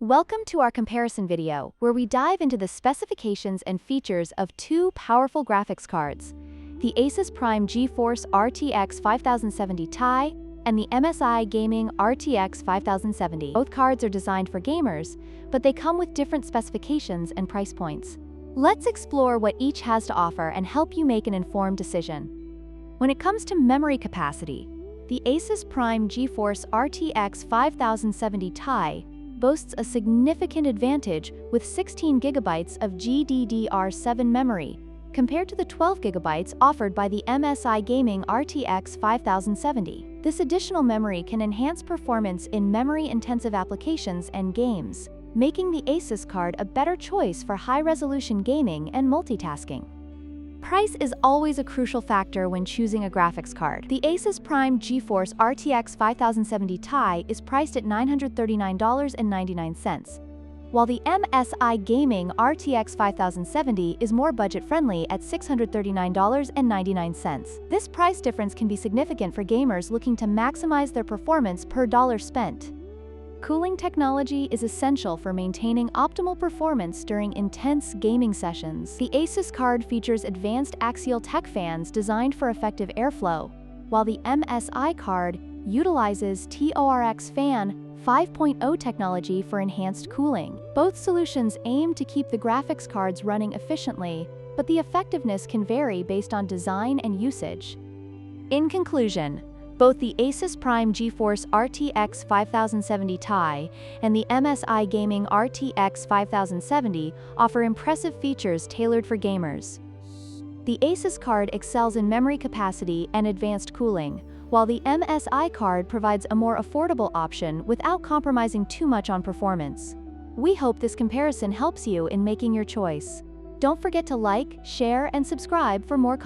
Welcome to our comparison video, where we dive into the specifications and features of two powerful graphics cards, the ASUS Prime GeForce RTX 5070 Ti and the MSI Gaming RTX 5070. Both cards are designed for gamers, but they come with different specifications and price points. Let's explore what each has to offer and help you make an informed decision. When it comes to memory capacity, the ASUS Prime GeForce RTX 5070 Ti boasts a significant advantage with 16 GB of GDDR7 memory, compared to the 12 GB offered by the MSI Gaming RTX 5070. This additional memory can enhance performance in memory-intensive applications and games, making the ASUS card a better choice for high-resolution gaming and multitasking. Price is always a crucial factor when choosing a graphics card. The ASUS Prime GeForce RTX 5070 Ti is priced at $939.99, while the MSI Gaming RTX 5070 is more budget-friendly at $639.99. This price difference can be significant for gamers looking to maximize their performance per dollar spent. Cooling technology is essential for maintaining optimal performance during intense gaming sessions. The ASUS card features advanced axial tech fans designed for effective airflow, while the MSI card utilizes TORX Fan 5.0 technology for enhanced cooling. Both solutions aim to keep the graphics cards running efficiently, but the effectiveness can vary based on design and usage. In conclusion, both the ASUS Prime GeForce RTX 5070 Ti and the MSI Gaming RTX 5070 offer impressive features tailored for gamers. The ASUS card excels in memory capacity and advanced cooling, while the MSI card provides a more affordable option without compromising too much on performance. We hope this comparison helps you in making your choice. Don't forget to like, share, and subscribe for more content.